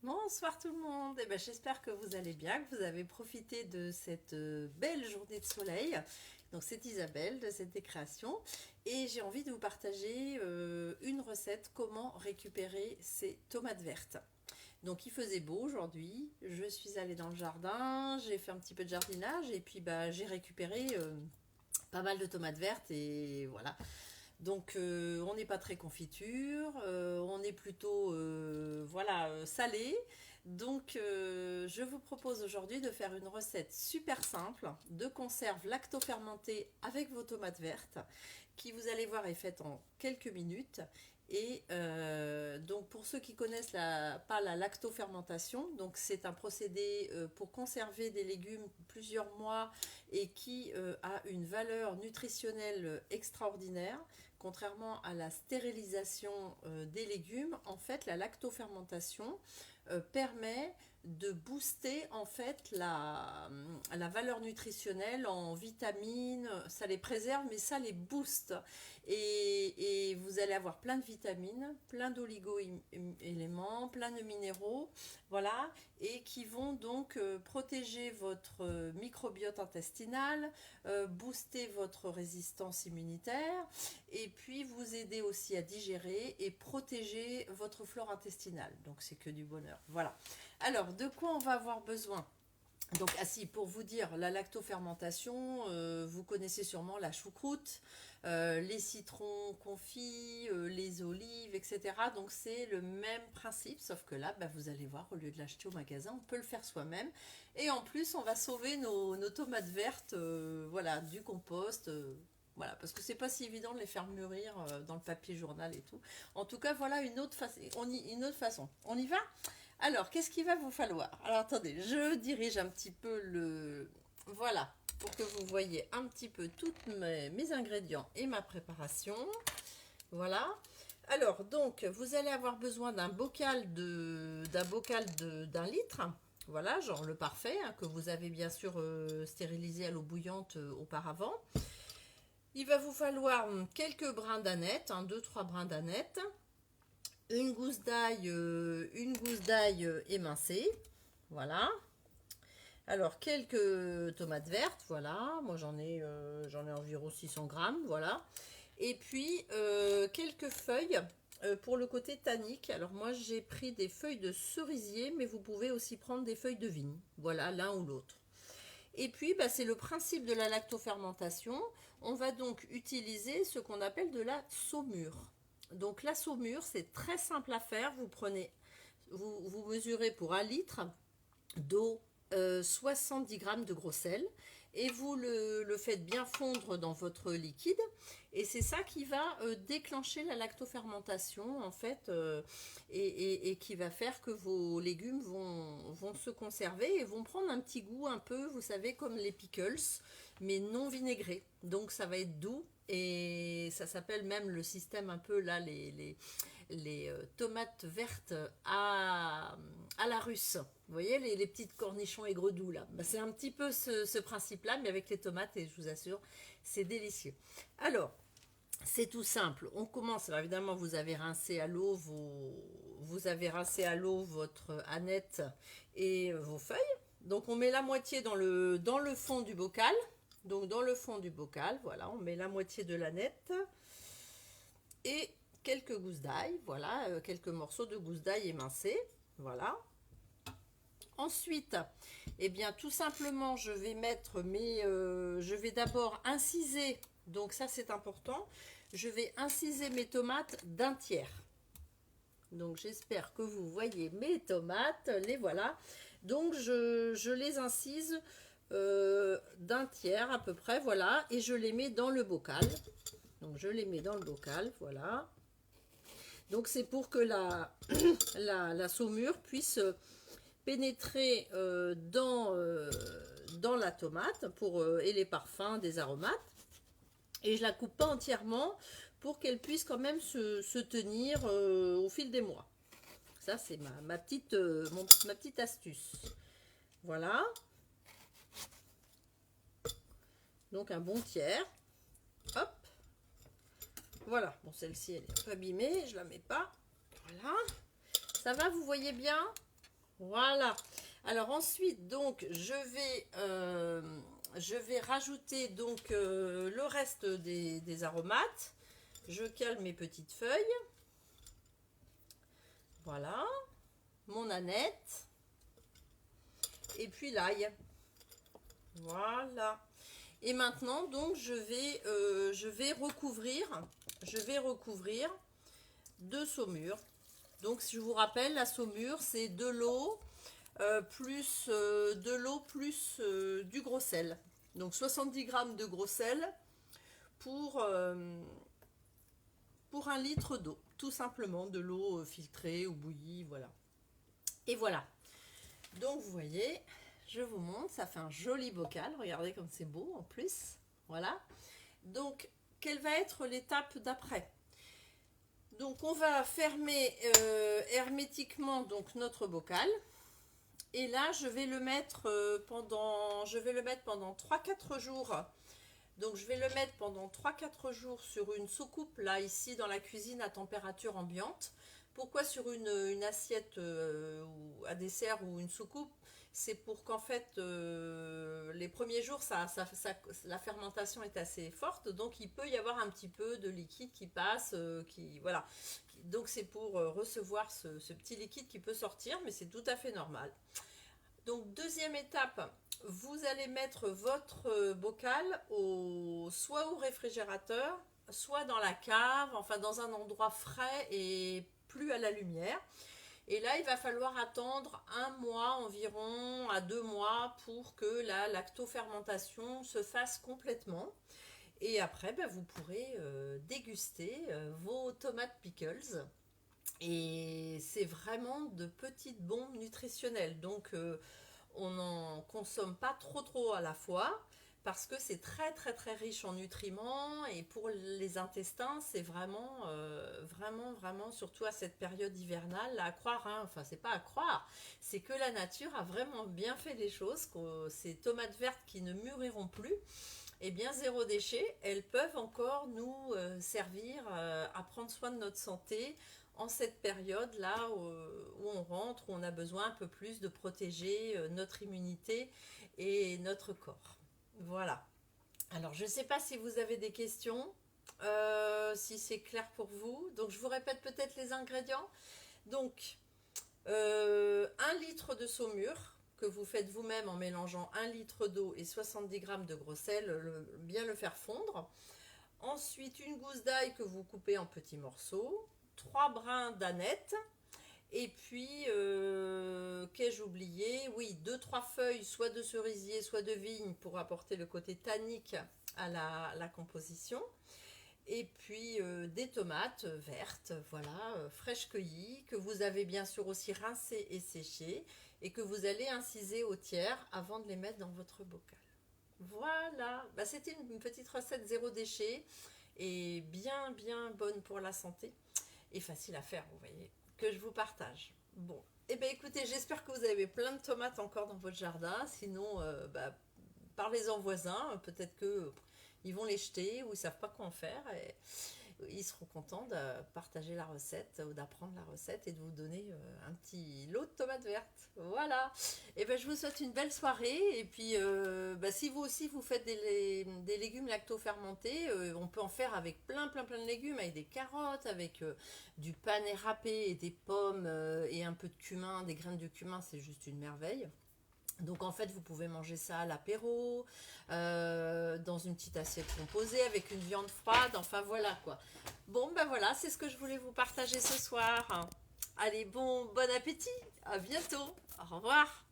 Bonsoir tout le monde, j'espère que vous allez bien, que vous avez profité de cette belle journée de soleil. Donc c'est Isabelle de cette création et j'ai envie de vous partager une recette comment récupérer ces tomates vertes. Donc il faisait beau aujourd'hui, je suis allée dans le jardin, j'ai fait un petit peu de jardinage et puis j'ai récupéré pas mal de tomates vertes et voilà. Donc on n'est pas très confiture, on est plutôt voilà salé. Donc je vous propose aujourd'hui de faire une recette super simple de conserve lacto-fermentée avec vos tomates vertes qui vous allez voir est faite en quelques minutes. Et donc pour ceux qui connaissent pas la lactofermentation, donc c'est un procédé pour conserver des légumes plusieurs mois et qui a une valeur nutritionnelle extraordinaire. Contrairement à la stérilisation des légumes, en fait, la lactofermentation permet de booster en fait la valeur nutritionnelle en vitamines, ça les préserve mais ça les booste et vous allez avoir plein de vitamines, plein d'oligo-éléments, plein de minéraux, voilà, et qui vont donc protéger votre microbiote intestinal, booster votre résistance immunitaire et puis vous aider aussi à digérer et protéger votre flore intestinale. Donc c'est que du bonheur. Voilà. Alors, de quoi on va avoir besoin? Donc, pour vous dire, la lactofermentation, vous connaissez sûrement la choucroute, les citrons confits, les olives, etc. Donc, c'est le même principe, sauf que là, vous allez voir, au lieu de l'acheter au magasin, on peut le faire soi-même. Et en plus, on va sauver nos tomates vertes, voilà, du compost. Voilà, parce que c'est pas si évident de les faire mûrir dans le papier journal et tout. En tout cas, voilà une autre façon. On y va? Alors, qu'est-ce qu'il va vous falloir? Alors, attendez, je dirige un petit peu le... Voilà, pour que vous voyez un petit peu tous mes ingrédients et ma préparation. Voilà. Alors, donc, vous allez avoir besoin d'un litre. Voilà, genre le parfait, hein, que vous avez bien sûr stérilisé à l'eau bouillante auparavant. Il va vous falloir quelques brins d'aneth, 2-3 brins d'aneth, une gousse d'ail émincée, voilà. Alors quelques tomates vertes, voilà. Moi j'en ai environ 600 grammes, voilà. Et puis quelques feuilles pour le côté tannique. Alors moi j'ai pris des feuilles de cerisier, mais vous pouvez aussi prendre des feuilles de vigne, voilà, l'un ou l'autre. Et puis, c'est le principe de la lactofermentation. On va donc utiliser ce qu'on appelle de la saumure. Donc, la saumure, c'est très simple à faire. Vous mesurez pour 1 litre d'eau 70 grammes de gros sel et vous le faites bien fondre dans votre liquide et c'est ça qui va déclencher la lactofermentation en fait et qui va faire que vos légumes vont se conserver et vont prendre un petit goût un peu, vous savez, comme les pickles mais non vinaigrés, donc ça va être doux et ça s'appelle même le système un peu là les tomates vertes à la russe. Vous voyez les petites cornichons aigre doux là. C'est un petit peu ce principe-là, mais avec les tomates et je vous assure, c'est délicieux. Alors, c'est tout simple. On commence. Alors évidemment, vous avez rincé à l'eau votre aneth et vos feuilles. Donc on met la moitié dans le fond du bocal. Donc dans le fond du bocal, voilà, on met la moitié de l'aneth et quelques gousses d'ail, voilà, quelques morceaux de gousses d'ail émincés, voilà. Ensuite, tout simplement, je vais d'abord inciser, donc ça c'est important, je vais inciser mes tomates d'un tiers. Donc j'espère que vous voyez mes tomates, les voilà. Donc je les incise d'un tiers à peu près, voilà, et je les mets dans le bocal. Donc je les mets dans le bocal, voilà. Donc c'est pour que la saumure puisse pénétrer dans la tomate et les parfums des aromates. Et je la coupe pas entièrement pour qu'elle puisse quand même se tenir au fil des mois. Ça c'est ma petite astuce. Voilà. Donc un bon tiers. Hop. Voilà, bon celle-ci elle est un peu abîmée, je la mets pas. Voilà. Ça va, vous voyez bien? Voilà. Alors ensuite, donc, je vais rajouter donc le reste des aromates. Je cale mes petites feuilles. Voilà. Mon aneth. Et puis l'ail. Voilà. Et maintenant, donc, je vais recouvrir de saumure. Donc, si je vous rappelle, la saumure, c'est de l'eau plus du gros sel. Donc, 70 grammes de gros sel pour, euh, pour 1 litre d'eau. Tout simplement, de l'eau filtrée ou bouillie, voilà. Et voilà. Donc, vous voyez, je vous montre, ça fait un joli bocal. Regardez comme c'est beau en plus. Voilà. Donc, quelle va être l'étape d'après? Donc, on va fermer hermétiquement donc notre bocal. Et là, je vais le mettre pendant 3-4 jours. Donc, je vais le mettre pendant 3-4 jours sur une soucoupe, là, ici, dans la cuisine à température ambiante. Pourquoi sur une assiette à dessert ou une soucoupe? C'est pour qu'en fait, les premiers jours, la fermentation est assez forte, donc il peut y avoir un petit peu de liquide qui passe, voilà. Donc c'est pour recevoir ce petit liquide qui peut sortir, mais c'est tout à fait normal. Donc deuxième étape, vous allez mettre votre bocal soit au réfrigérateur, soit dans la cave, enfin dans un endroit frais et plus à la lumière. Et là, il va falloir attendre 1 mois environ à 2 mois pour que la lactofermentation se fasse complètement. Et après, ben, vous pourrez déguster vos tomates pickles. Et c'est vraiment de petites bombes nutritionnelles. Donc, on n'en consomme pas trop à la fois parce que c'est très riche en nutriments et pour les intestins c'est vraiment surtout à cette période hivernale à croire, hein, enfin c'est pas à croire, c'est que la nature a vraiment bien fait les choses, que ces tomates vertes qui ne mûriront plus, et bien zéro déchet, elles peuvent encore nous servir à prendre soin de notre santé en cette période-là où on rentre, où on a besoin un peu plus de protéger notre immunité et notre corps. Voilà. Alors, je ne sais pas si vous avez des questions, si c'est clair pour vous. Donc, je vous répète peut-être les ingrédients. Donc, 1 litre de saumure que vous faites vous-même en mélangeant 1 litre d'eau et 70 grammes de gros sel, bien le faire fondre. Ensuite, une gousse d'ail que vous coupez en petits morceaux. 3 brins d'aneth. Et puis, qu'ai-je oublié? Oui, 2-3 feuilles, soit de cerisier, soit de vigne, pour apporter le côté tannique à la composition. Et puis, des tomates vertes, voilà, fraîches cueillies, que vous avez bien sûr aussi rincées et séchées, et que vous allez inciser au tiers avant de les mettre dans votre bocal. Voilà, bah, c'était une petite recette zéro déchet, et bien bonne pour la santé, et facile à faire, vous voyez, que je vous partage. Bon, et bien écoutez, j'espère que vous avez plein de tomates encore dans votre jardin. Sinon, parlez-en aux voisins, peut-être que ils vont les jeter ou ils savent pas quoi en faire. Et ils seront contents de partager la recette ou d'apprendre la recette et de vous donner un petit lot de tomates vertes. Voilà. Et ben je vous souhaite une belle soirée. Et puis si vous aussi vous faites des légumes lacto-fermentés, on peut en faire avec plein de légumes, avec des carottes, avec du panais râpé et des pommes et un peu de cumin, des graines de cumin, c'est juste une merveille. Donc en fait, vous pouvez manger ça à l'apéro, dans une petite assiette composée avec une viande froide, enfin voilà quoi. Bon ben voilà, c'est ce que je voulais vous partager ce soir. Allez, bon appétit, à bientôt, au revoir.